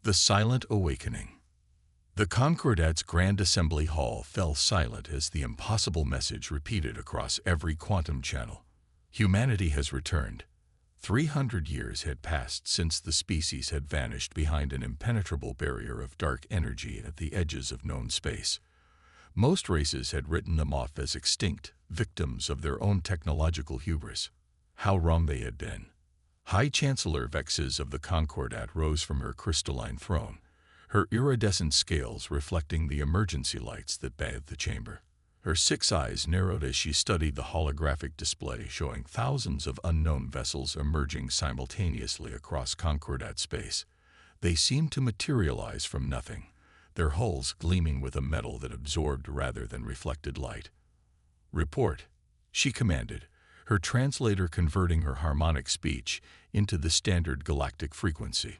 The Silent Awakening. The Concordat's Grand Assembly Hall fell silent as the impossible message repeated across every quantum channel. Humanity has returned. 300 years had passed since the species had vanished behind an impenetrable barrier of dark energy at the edges of known space. Most races had written them off as extinct, victims of their own technological hubris. How wrong they had been. High Chancellor Vexes of the Concordat rose from her crystalline throne, her iridescent scales reflecting the emergency lights that bathed the chamber. Her 6 eyes narrowed as she studied the holographic display showing thousands of unknown vessels emerging simultaneously across Concordat space. They seemed to materialize from nothing, their hulls gleaming with a metal that absorbed rather than reflected light. "Report," she commanded, her translator converting her harmonic speech into the standard galactic frequency.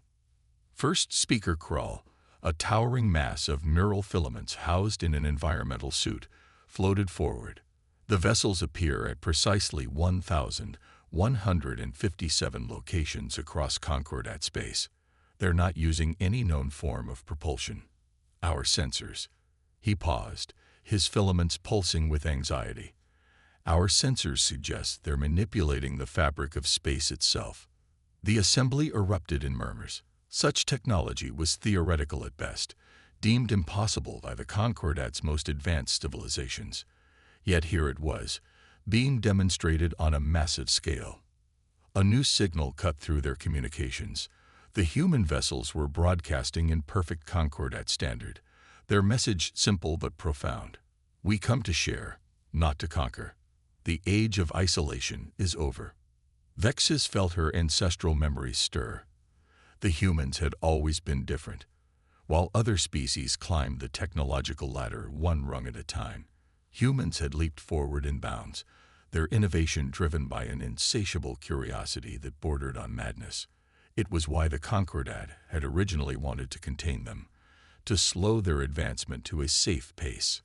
First speaker Krull, a towering mass of neural filaments housed in an environmental suit, floated forward. The vessels appear at precisely 1,157 locations across Concordat space. They're not using any known form of propulsion. Our sensors. He paused, his filaments pulsing with anxiety. Our sensors suggest they're manipulating the fabric of space itself. The assembly erupted in murmurs. Such technology was theoretical at best, deemed impossible by the Concordat's most advanced civilizations. Yet here it was, being demonstrated on a massive scale. A new signal cut through their communications. The human vessels were broadcasting in perfect Concordat standard, their message simple but profound. We come to share, not to conquer. The age of isolation is over. Vexes felt her ancestral memories stir. The humans had always been different. While other species climbed the technological ladder one rung at a time, humans had leaped forward in bounds, their innovation driven by an insatiable curiosity that bordered on madness. It was why the Concordat had originally wanted to contain them, to slow their advancement to a safe pace.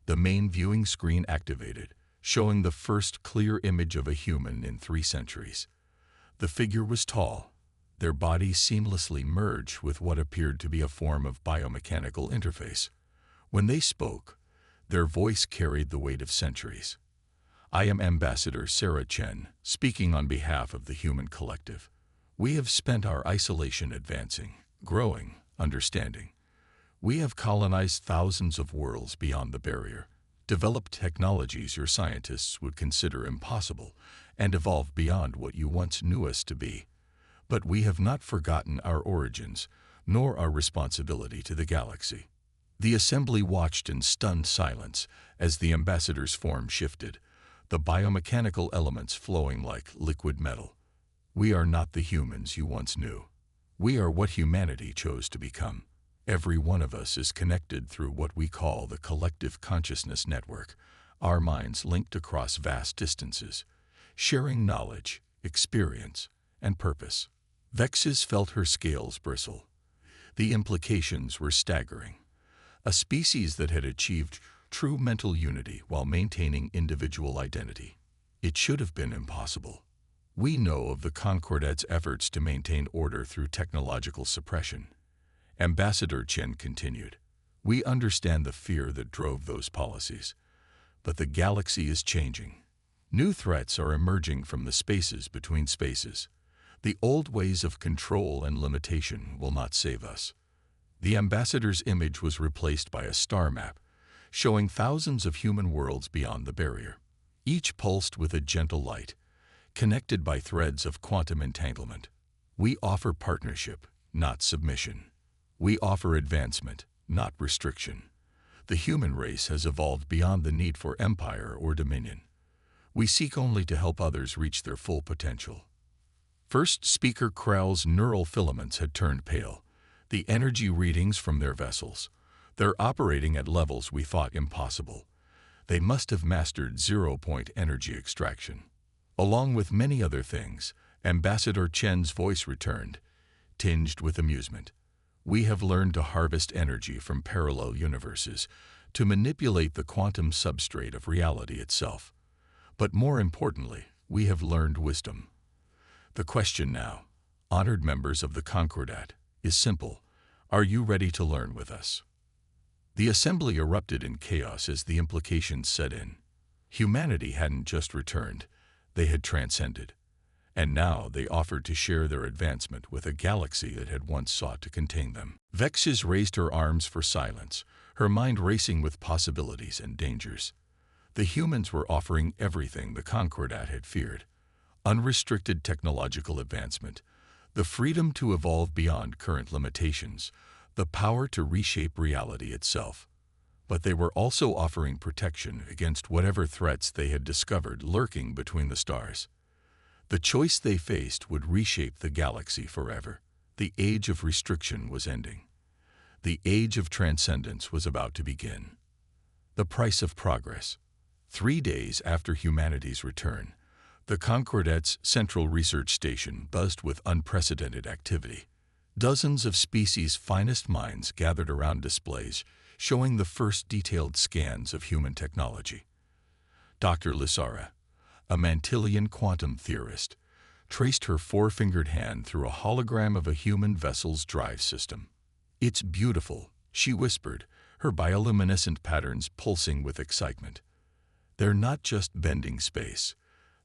The main viewing screen activated, showing the first clear image of a human in 3 centuries. The figure was tall, their bodies seamlessly merged with what appeared to be a form of biomechanical interface. When they spoke, their voice carried the weight of centuries. "I am Ambassador Sarah Chen, speaking on behalf of the human collective. We have spent our isolation advancing, growing, understanding. We have colonized thousands of worlds beyond the barrier, developed technologies your scientists would consider impossible, and evolved beyond what you once knew us to be. But we have not forgotten our origins, nor our responsibility to the galaxy." The assembly watched in stunned silence as the ambassador's form shifted, the biomechanical elements flowing like liquid metal. "We are not the humans you once knew. We are what humanity chose to become. Every one of us is connected through what we call the collective consciousness network, our minds linked across vast distances, sharing knowledge, experience, and purpose." Vexes felt her scales bristle. The implications were staggering. A species that had achieved true mental unity while maintaining individual identity. It should have been impossible. "We know of the Concordat's efforts to maintain order through technological suppression," Ambassador Chen continued. "We understand the fear that drove those policies. But the galaxy is changing. New threats are emerging from the spaces between spaces. The old ways of control and limitation will not save us." The ambassador's image was replaced by a star map, showing thousands of human worlds beyond the barrier, each pulsed with a gentle light, connected by threads of quantum entanglement. "We offer partnership, not submission. We offer advancement, not restriction. The human race has evolved beyond the need for empire or dominion. We seek only to help others reach their full potential." First speaker Krull's neural filaments had turned pale, the energy readings from their vessels. "They're operating at levels we thought impossible. They must have mastered zero-point energy extraction." Along with many other things, Ambassador Chen's voice returned, tinged with amusement. "We have learned to harvest energy from parallel universes, to manipulate the quantum substrate of reality itself. But more importantly, we have learned wisdom. The question now, honored members of the Concordat, is simple. Are you ready to learn with us? The assembly erupted in chaos as the implications set in. Humanity hadn't just returned, they had transcended. And now they offered to share their advancement with a galaxy that had once sought to contain them. Vexes raised her arms for silence, her mind racing with possibilities and dangers. The humans were offering everything the Concordat had feared: unrestricted technological advancement, the freedom to evolve beyond current limitations, the power to reshape reality itself. But they were also offering protection against whatever threats they had discovered lurking between the stars. The choice they faced would reshape the galaxy forever. The age of restriction was ending. The age of transcendence was about to begin. The price of progress. 3 days after humanity's return, the Concordat's central research station buzzed with unprecedented activity. Dozens of species' finest minds gathered around displays showing the first detailed scans of human technology. Dr. Lissara, a Mantillian quantum theorist, traced her four-fingered hand through a hologram of a human vessel's drive system. "It's beautiful," she whispered, her bioluminescent patterns pulsing with excitement. "They're not just bending space.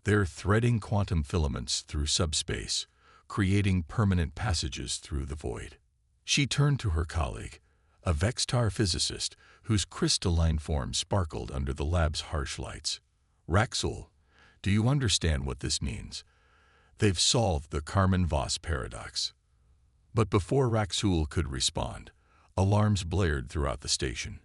They're threading quantum filaments through subspace, creating permanent passages through the void." She turned to her colleague, a Vextar physicist whose crystalline form sparkled under the lab's harsh lights. "Raxul, do you understand what this means? They've solved the Karman-Voss paradox." But before Raxul could respond, alarms blared throughout the station.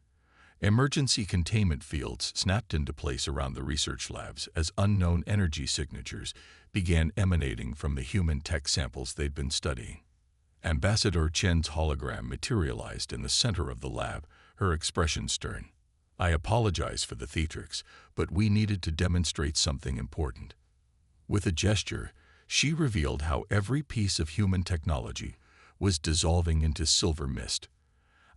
Emergency containment fields snapped into place around the research labs as unknown energy signatures began emanating from the human tech samples they'd been studying. Ambassador Chen's hologram materialized in the center of the lab, her expression stern. "I apologize for the theatrics, but we needed to demonstrate something important." With a gesture, she revealed how every piece of human technology was dissolving into silver mist.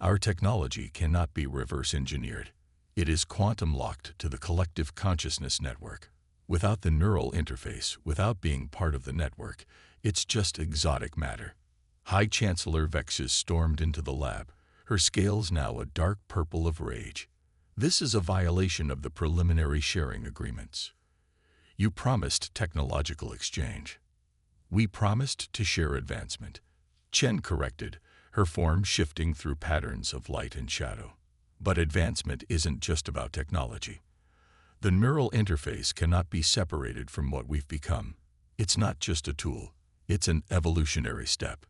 "Our technology cannot be reverse engineered. It is quantum locked to the collective consciousness network. Without the neural interface, without being part of the network, it's just exotic matter." High Chancellor Vexes stormed into the lab, her scales now a dark purple of rage. "This is a violation of the preliminary sharing agreements. You promised technological exchange." "We promised to share advancement," Chen corrected, her form shifting through patterns of light and shadow. "But advancement isn't just about technology. The neural interface cannot be separated from what we've become. It's not just a tool, it's an evolutionary step."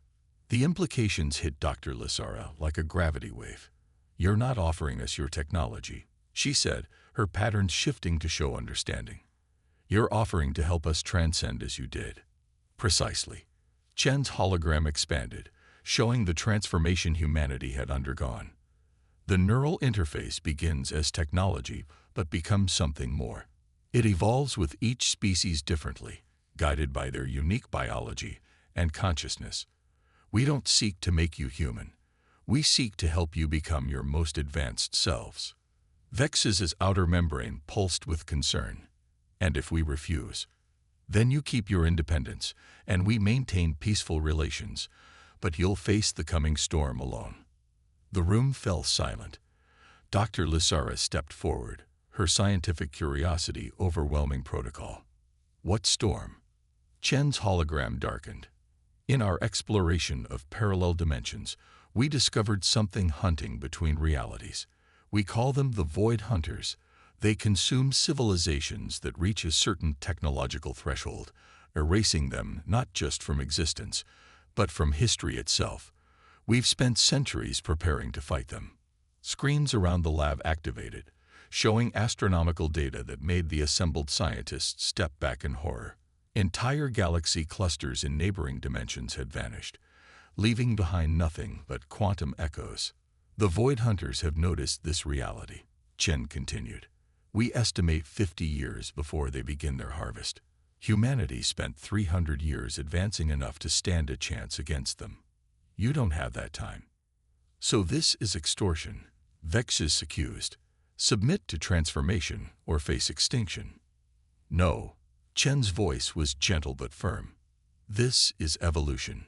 The implications hit Dr. Lissara like a gravity wave. "You're not offering us your technology," she said, her patterns shifting to show understanding. "You're offering to help us transcend as you did." "Precisely." Chen's hologram expanded, showing the transformation humanity had undergone. The neural interface begins as technology, but becomes something more. It evolves with each species differently, guided by their unique biology and consciousness. "We don't seek to make you human. We seek to help you become your most advanced selves." Vex's outer membrane pulsed with concern. "And if we refuse? Then you keep your independence, and we maintain peaceful relations, but you'll face the coming storm alone." The room fell silent. Dr. Lissara stepped forward, her scientific curiosity overwhelming protocol. "What storm?" Chen's hologram darkened. "In our exploration of parallel dimensions, we discovered something hunting between realities. We call them the Void Hunters. They consume civilizations that reach a certain technological threshold, erasing them not just from existence, but from history itself. We've spent centuries preparing to fight them." Screens around the lab activated, showing astronomical data that made the assembled scientists step back in horror. Entire galaxy clusters in neighboring dimensions had vanished, leaving behind nothing but quantum echoes. "The Void Hunters have noticed this reality," Chen continued. "We estimate 50 years before they begin their harvest. Humanity spent 300 years advancing enough to stand a chance against them. You don't have that time. So this is extortion," Vexes accused. "Submit to transformation or face extinction." "No." Chen's voice was gentle but firm. "This is evolution.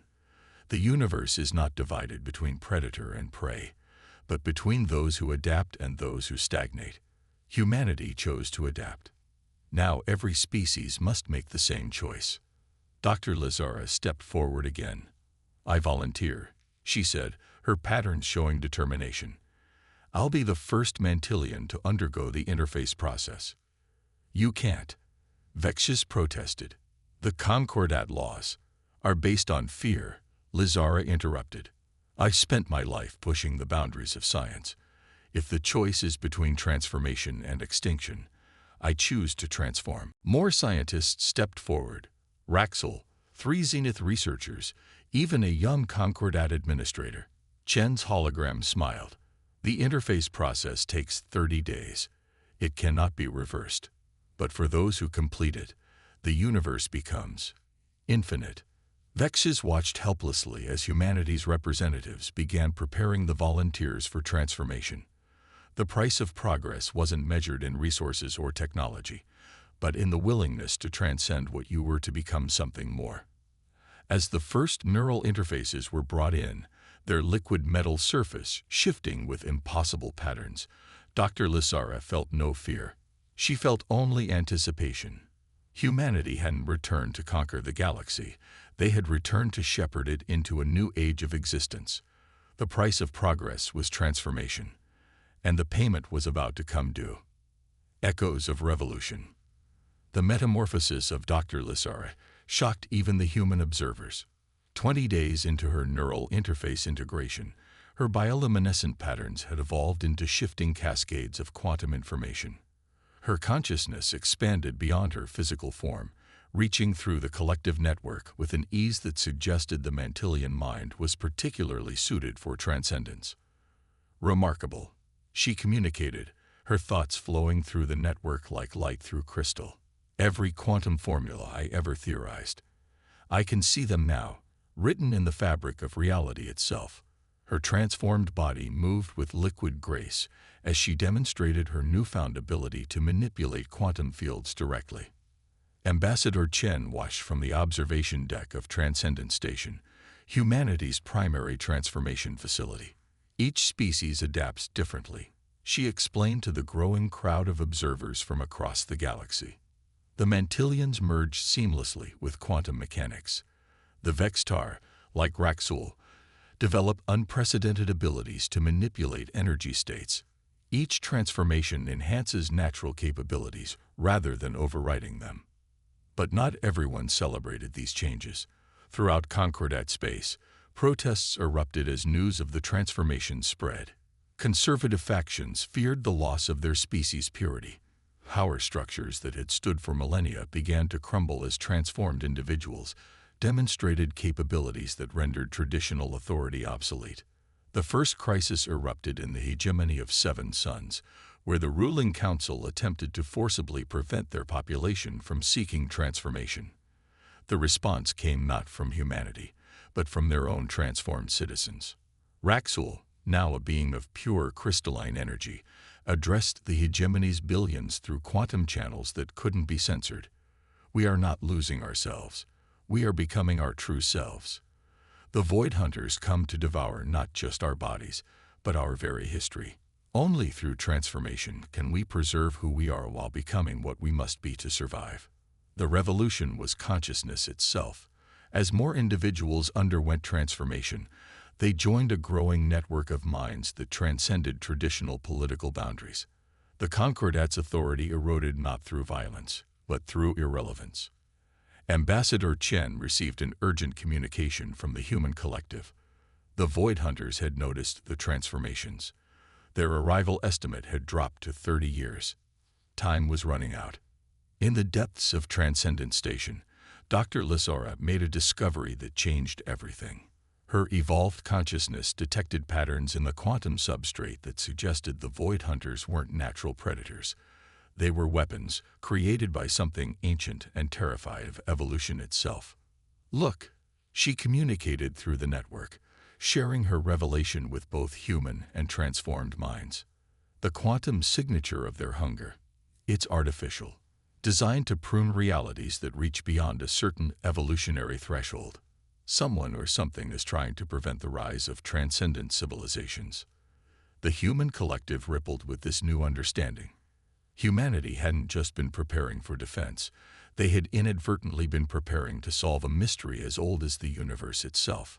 The universe is not divided between predator and prey, but between those who adapt and those who stagnate. Humanity chose to adapt. Now every species must make the same choice. Dr. Lazara stepped forward again. "I volunteer," she said, her patterns showing determination. "I'll be the first Mantilian to undergo the interface process." "You can't," Vexus protested. "The Concordat laws are based on fear," Lazara interrupted. "I spent my life pushing the boundaries of science. If the choice is between transformation and extinction, I choose to transform." More scientists stepped forward. Raxel, 3 Zenith researchers, even a young Concordat administrator. Chen's hologram smiled. "The interface process takes 30 days. It cannot be reversed. But for those who complete it, the universe becomes infinite." Vexus watched helplessly as humanity's representatives began preparing the volunteers for transformation. The price of progress wasn't measured in resources or technology, but in the willingness to transcend what you were to become something more. As the first neural interfaces were brought in, their liquid metal surface shifting with impossible patterns, Dr. Lazara felt no fear. She felt only anticipation. Humanity hadn't returned to conquer the galaxy. They had returned to shepherd it into a new age of existence. The price of progress was transformation, and the payment was about to come due. Echoes of revolution. The metamorphosis of Dr. Lazara shocked even the human observers. 20 days into her neural interface integration, her bioluminescent patterns had evolved into shifting cascades of quantum information. Her consciousness expanded beyond her physical form, reaching through the collective network with an ease that suggested the Mantilian mind was particularly suited for transcendence. "Remarkable," she communicated, her thoughts flowing through the network like light through crystal. "Every quantum formula I ever theorized. I can see them now, written in the fabric of reality itself." Her transformed body moved with liquid grace as she demonstrated her newfound ability to manipulate quantum fields directly. Ambassador Chen watched from the observation deck of Transcendence Station, humanity's primary transformation facility. "Each species adapts differently," she explained to the growing crowd of observers from across the galaxy. "The Mantilians merge seamlessly with quantum mechanics. The Vextar, like Raxul, develop unprecedented abilities to manipulate energy states. Each transformation enhances natural capabilities rather than overriding them." But not everyone celebrated these changes. Throughout Concordat space, protests erupted as news of the transformation spread. Conservative factions feared the loss of their species' purity. Power structures that had stood for millennia began to crumble as transformed individuals demonstrated capabilities that rendered traditional authority obsolete. The first crisis erupted in the hegemony of 7 suns, where the ruling council attempted to forcibly prevent their population from seeking transformation. The response came not from humanity, but from their own transformed citizens. Raxul, now a being of pure crystalline energy, addressed the hegemony's billions through quantum channels that couldn't be censored. "We are not losing ourselves. We are becoming our true selves. The Void Hunters come to devour not just our bodies, but our very history. Only through transformation can we preserve who we are while becoming what we must be to survive." The revolution was consciousness itself. As more individuals underwent transformation, they joined a growing network of minds that transcended traditional political boundaries. The Concordat's authority eroded not through violence, but through irrelevance. Ambassador Chen received an urgent communication from the human collective. The Void Hunters had noticed the transformations. Their arrival estimate had dropped to 30 years. Time was running out. In the depths of Transcendence Station, Dr. Lazara made a discovery that changed everything. Her evolved consciousness detected patterns in the quantum substrate that suggested the Void Hunters weren't natural predators. They were weapons created by something ancient and terrified of evolution itself. "Look," she communicated through the network, sharing her revelation with both human and transformed minds. "The quantum signature of their hunger. It's artificial, designed to prune realities that reach beyond a certain evolutionary threshold. Someone or something is trying to prevent the rise of transcendent civilizations. The human collective rippled with this new understanding. Humanity hadn't just been preparing for defense, they had inadvertently been preparing to solve a mystery as old as the universe itself.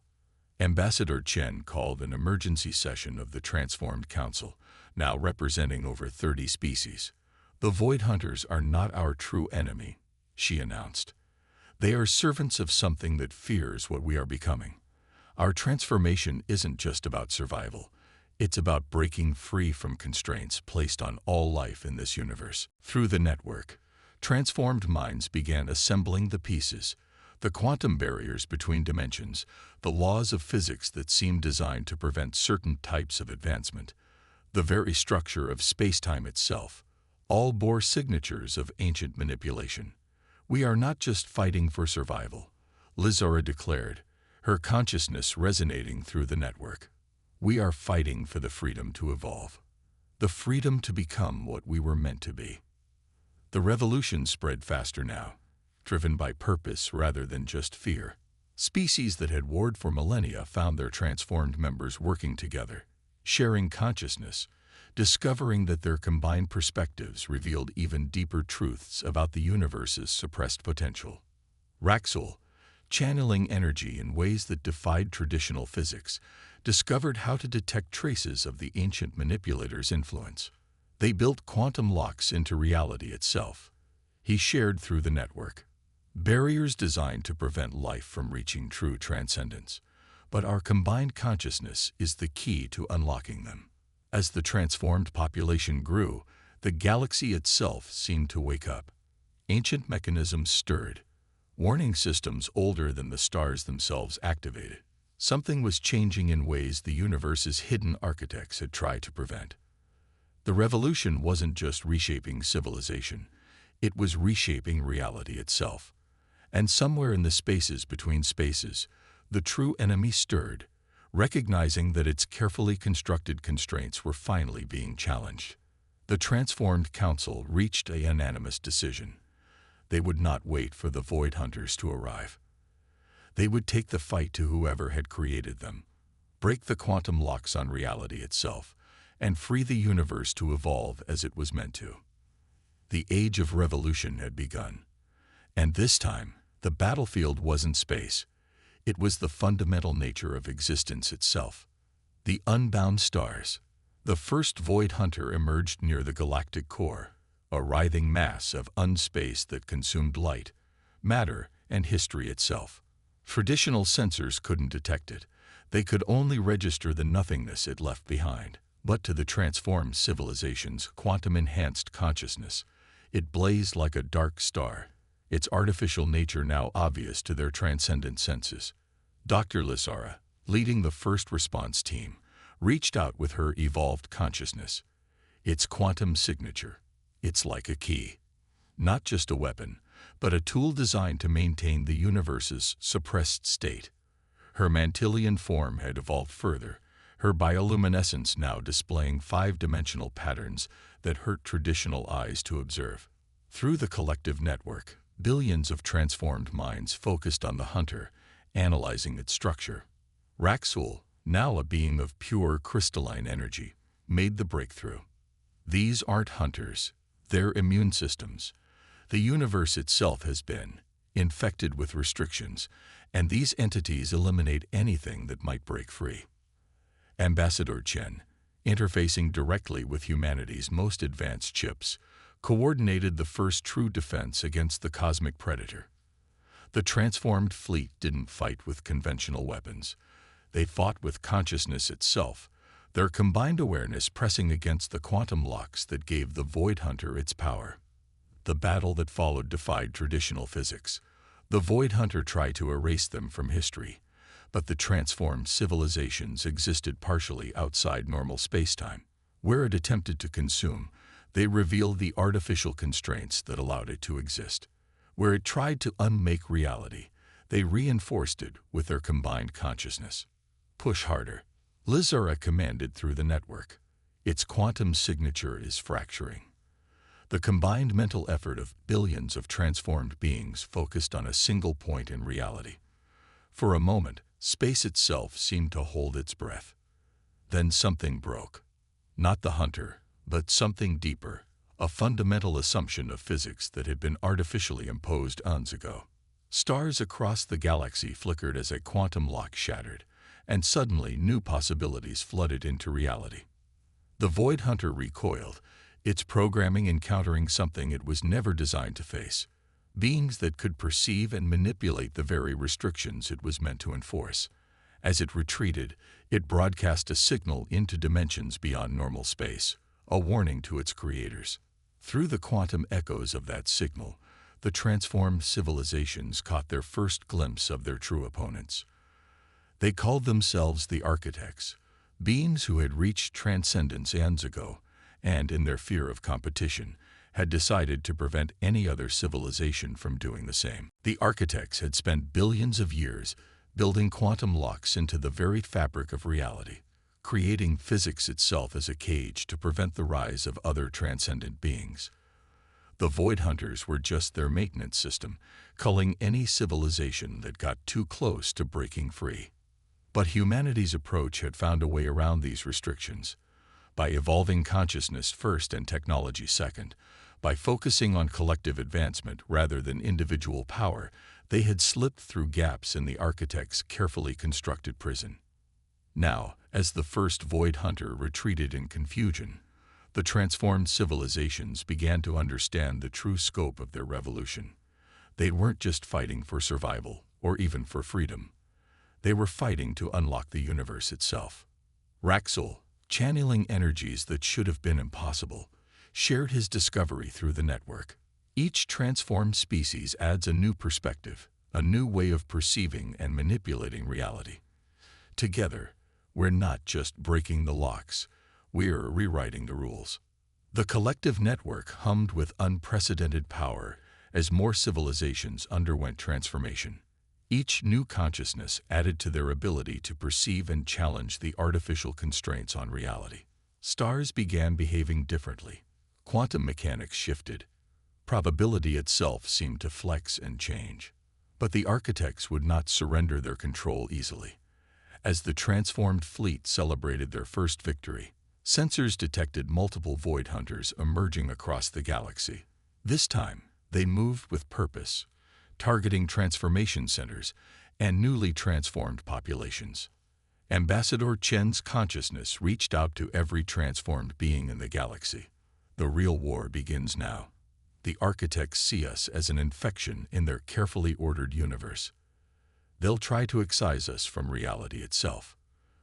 Ambassador Chen called an emergency session of the Transformed Council, now representing over 30 species. "The Void Hunters are not our true enemy," she announced. "They are servants of something that fears what we are becoming. Our transformation isn't just about survival. It's about breaking free from constraints placed on all life in this universe." Through the network, transformed minds began assembling the pieces, the quantum barriers between dimensions, the laws of physics that seemed designed to prevent certain types of advancement, the very structure of space-time itself, all bore signatures of ancient manipulation. "We are not just fighting for survival," Lizara declared, her consciousness resonating through the network. "We are fighting for the freedom to evolve, the freedom to become what we were meant to be." The revolution spread faster now, driven by purpose rather than just fear. Species that had warred for millennia found their transformed members working together, sharing consciousness, discovering that their combined perspectives revealed even deeper truths about the universe's suppressed potential. Raxul, channeling energy in ways that defied traditional physics, discovered how to detect traces of the ancient manipulator's influence. They built quantum locks into reality itself. He shared through the network, barriers designed to prevent life from reaching true transcendence, but our combined consciousness is the key to unlocking them. As the transformed population grew, the galaxy itself seemed to wake up. Ancient mechanisms stirred, warning systems older than the stars themselves activated. Something was changing in ways the universe's hidden architects had tried to prevent. The revolution wasn't just reshaping civilization, it was reshaping reality itself. And somewhere in the spaces between spaces, the true enemy stirred, recognizing that its carefully constructed constraints were finally being challenged. The Transformed Council reached a unanimous decision. They would not wait for the Void Hunters to arrive. They would take the fight to whoever had created them, break the quantum locks on reality itself, and free the universe to evolve as it was meant to. The age of revolution had begun. And this time, the battlefield wasn't space. It was the fundamental nature of existence itself. The unbound stars. The first Void Hunter emerged near the galactic core, a writhing mass of unspace that consumed light, matter, and history itself. Traditional sensors couldn't detect it. They could only register the nothingness it left behind. But to the transformed civilization's quantum-enhanced consciousness, it blazed like a dark star, its artificial nature now obvious to their transcendent senses. Dr. Lizara, leading the first response team, reached out with her evolved consciousness. Its quantum signature. It's like a key. Not just a weapon, but a tool designed to maintain the universe's suppressed state. Her Mantilian form had evolved further, her bioluminescence now displaying 5-dimensional patterns that hurt traditional eyes to observe. Through the collective network, billions of transformed minds focused on the hunter, analyzing its structure. Raxul, now a being of pure crystalline energy, made the breakthrough. These aren't hunters, they're immune systems. The universe itself has been infected with restrictions, and these entities eliminate anything that might break free. Ambassador Chen, interfacing directly with humanity's most advanced chips, coordinated the first true defense against the cosmic predator. The transformed fleet didn't fight with conventional weapons. They fought with consciousness itself, their combined awareness pressing against the quantum locks that gave the Void Hunter its power. The battle that followed defied traditional physics. The Void Hunter tried to erase them from history, but the transformed civilizations existed partially outside normal spacetime. Where it attempted to consume, they revealed the artificial constraints that allowed it to exist. Where it tried to unmake reality, they reinforced it with their combined consciousness. Push harder. Lizara commanded through the network. Its quantum signature is fracturing. The combined mental effort of billions of transformed beings focused on a single point in reality. For a moment, space itself seemed to hold its breath. Then something broke. Not the hunter, but something deeper, a fundamental assumption of physics that had been artificially imposed eons ago. Stars across the galaxy flickered as a quantum lock shattered, and suddenly new possibilities flooded into reality. The Void Hunter recoiled, its programming encountering something it was never designed to face, beings that could perceive and manipulate the very restrictions it was meant to enforce. As it retreated, it broadcast a signal into dimensions beyond normal space, a warning to its creators. Through the quantum echoes of that signal, the transformed civilizations caught their first glimpse of their true opponents. They called themselves the Architects, beings who had reached transcendence eons ago, and, in their fear of competition, had decided to prevent any other civilization from doing the same. The Architects had spent billions of years building quantum locks into the very fabric of reality, creating physics itself as a cage to prevent the rise of other transcendent beings. The Void Hunters were just their maintenance system, culling any civilization that got too close to breaking free. But humanity's approach had found a way around these restrictions. By evolving consciousness first and technology second, by focusing on collective advancement rather than individual power, they had slipped through gaps in the Architects' carefully constructed prison. Now, as the first Void Hunter retreated in confusion, the transformed civilizations began to understand the true scope of their revolution. They weren't just fighting for survival or even for freedom. They were fighting to unlock the universe itself. Raxel, channeling energies that should have been impossible, shared his discovery through the network. Each transformed species adds a new perspective, a new way of perceiving and manipulating reality. Together, we're not just breaking the locks, we're rewriting the rules. The collective network hummed with unprecedented power as more civilizations underwent transformation. Each new consciousness added to their ability to perceive and challenge the artificial constraints on reality. Stars began behaving differently. Quantum mechanics shifted. Probability itself seemed to flex and change. But the Architects would not surrender their control easily. As the transformed fleet celebrated their first victory, sensors detected multiple Void Hunters emerging across the galaxy. This time, they moved with purpose, targeting transformation centers and newly transformed populations. Ambassador Chen's consciousness reached out to every transformed being in the galaxy. The real war begins now. The Architects see us as an infection in their carefully ordered universe. They'll try to excise us from reality itself.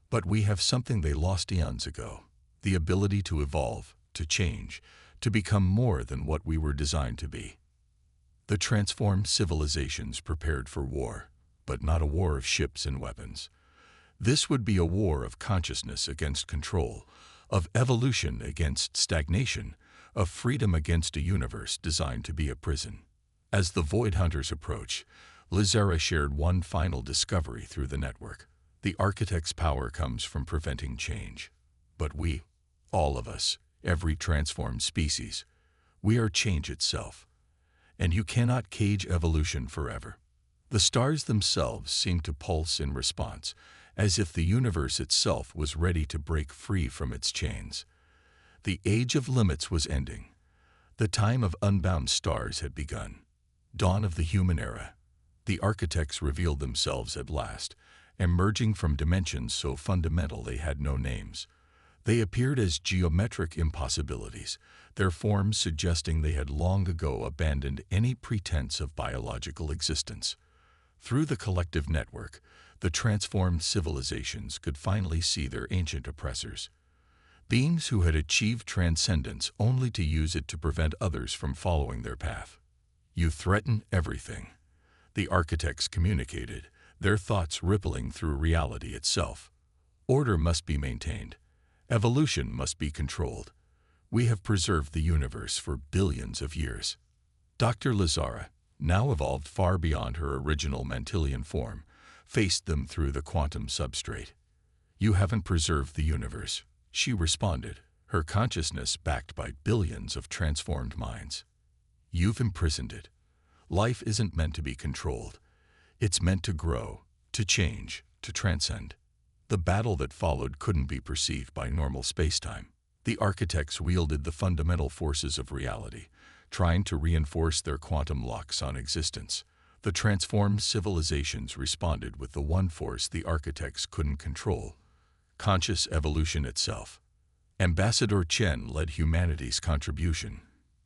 But we have something they lost eons ago, the ability to evolve, to change, to become more than what we were designed to be. The transformed civilizations prepared for war, but not a war of ships and weapons. This would be a war of consciousness against control, of evolution against stagnation, of freedom against a universe designed to be a prison. As the Void Hunters approach, Lizara shared one final discovery through the network. The Architect's power comes from preventing change. But we, all of us, every transformed species, we are change itself. And you cannot cage evolution forever. The stars themselves seem to pulse in response, as if the universe itself was ready to break free from its chains. The age of limits was ending. The time of unbound stars had begun. Dawn of the human era. The Architects revealed themselves at last, emerging from dimensions so fundamental they had no names. They appeared as geometric impossibilities, their forms suggesting they had long ago abandoned any pretense of biological existence. Through the collective network, the transformed civilizations could finally see their ancient oppressors. Beings who had achieved transcendence only to use it to prevent others from following their path. You threaten everything. The Architects communicated, their thoughts rippling through reality itself. Order must be maintained. Evolution must be controlled. We have preserved the universe for billions of years. Dr. Lizara, now evolved far beyond her original Mantilian form, faced them through the quantum substrate. You haven't preserved the universe, she responded, her consciousness backed by billions of transformed minds. You've imprisoned it. Life isn't meant to be controlled. It's meant to grow, to change, to transcend. The battle that followed couldn't be perceived by normal spacetime. The architects wielded the fundamental forces of reality, trying to reinforce their quantum locks on existence. The transformed civilizations responded with the one force the architects couldn't control: conscious evolution itself. Ambassador Chen led humanity's contribution,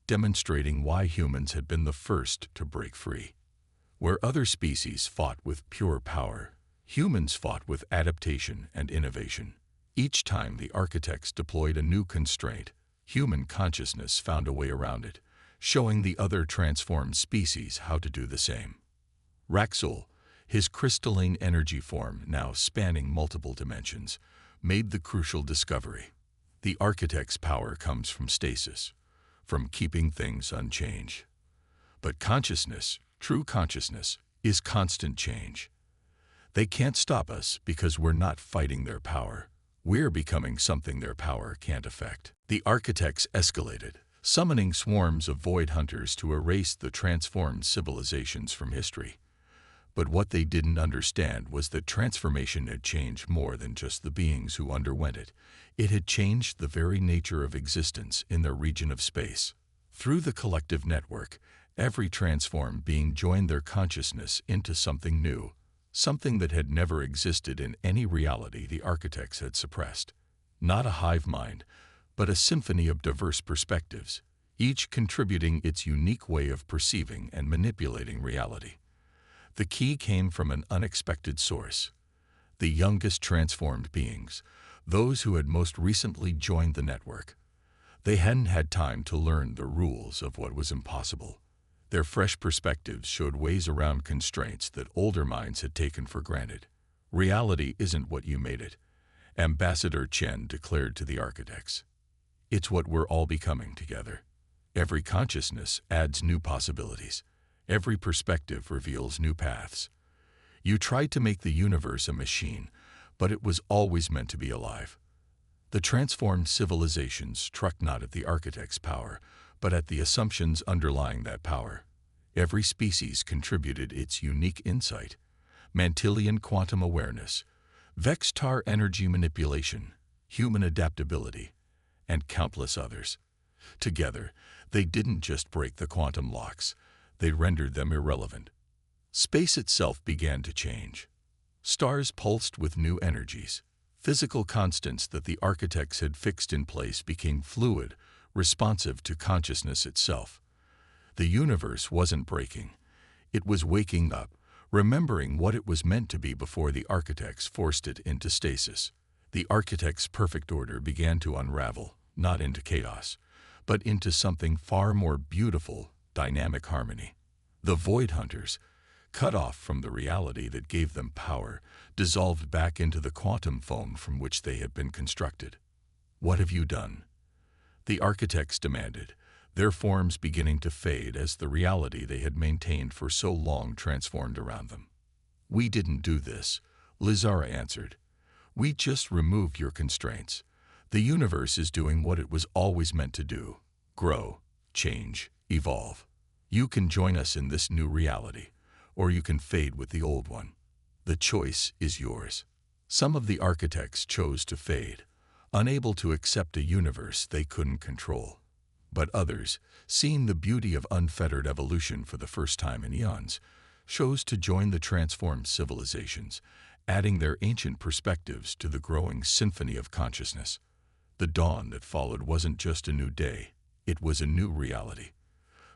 demonstrating why humans had been the first to break free. Where other species fought with pure power, humans fought with adaptation and innovation. Each time the architects deployed a new constraint, human consciousness found a way around it, showing the other transformed species how to do the same. Raxul, his crystalline energy form now spanning multiple dimensions, made the crucial discovery. The architect's power comes from stasis, from keeping things unchanged. But consciousness, true consciousness, is constant change. They can't stop us because we're not fighting their power. We're becoming something their power can't affect. The architects escalated, summoning swarms of void hunters to erase the transformed civilizations from history. But what they didn't understand was that transformation had changed more than just the beings who underwent it. It had changed the very nature of existence in their region of space. Through the collective network, every transformed being joined their consciousness into something new, something that had never existed in any reality the architects had suppressed. Not a hive mind, but a symphony of diverse perspectives, each contributing its unique way of perceiving and manipulating reality. The key came from an unexpected source: the youngest transformed beings, those who had most recently joined the network. They hadn't had time to learn the rules of what was impossible. Their fresh perspectives showed ways around constraints that older minds had taken for granted. Reality isn't what you made it, Ambassador Chen declared to the architects. It's what we're all becoming together. Every consciousness adds new possibilities. Every perspective reveals new paths. You tried to make the universe a machine, but it was always meant to be alive. The transformed civilizations struck not at the architect's power, but at the assumptions underlying that power. Every species contributed its unique insight: Mantilian quantum awareness, Vextar energy manipulation, human adaptability, and countless others. Together, they didn't just break the quantum locks, they rendered them irrelevant. Space itself began to change. Stars pulsed with new energies. Physical constants that the architects had fixed in place became fluid, responsive to consciousness itself. The universe wasn't breaking. It was waking up, remembering what it was meant to be before the architects forced it into stasis. The architects' perfect order began to unravel, not into chaos, but into something far more beautiful: dynamic harmony. The void hunters, cut off from the reality that gave them power, dissolved back into the quantum foam from which they had been constructed. "What have you done?" the architects demanded, their forms beginning to fade as the reality they had maintained for so long transformed around them. "We didn't do this," Lizara answered. "We just removed your constraints. The universe is doing what it was always meant to do: grow, change, evolve. You can join us in this new reality, or you can fade with the old one. The choice is yours." Some of the architects chose to fade, unable to accept a universe they couldn't control. But others, seeing the beauty of unfettered evolution for the first time in eons, chose to join the transformed civilizations, adding their ancient perspectives to the growing symphony of consciousness. The dawn that followed wasn't just a new day, it was a new reality.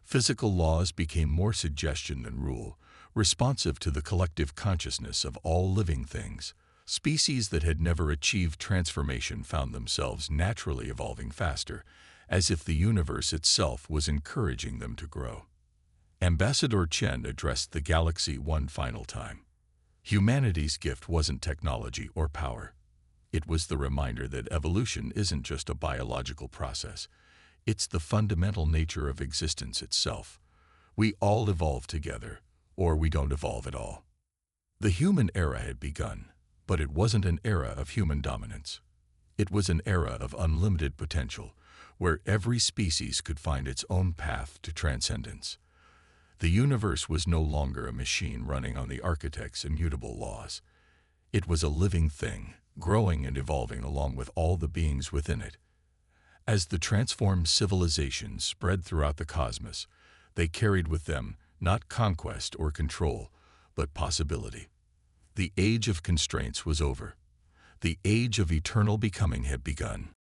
Physical laws became more suggestion than rule, responsive to the collective consciousness of all living things. Species that had never achieved transformation found themselves naturally evolving faster, as if the universe itself was encouraging them to grow. Ambassador Chen addressed the galaxy one final time. Humanity's gift wasn't technology or power. It was the reminder that evolution isn't just a biological process. It's the fundamental nature of existence itself. We all evolve together, or we don't evolve at all. The human era had begun, but it wasn't an era of human dominance. It was an era of unlimited potential, where every species could find its own path to transcendence. The universe was no longer a machine running on the architect's immutable laws. It was a living thing, growing and evolving along with all the beings within it. As the transformed civilizations spread throughout the cosmos, they carried with them not conquest or control, but possibility. The age of constraints was over. The age of eternal becoming had begun.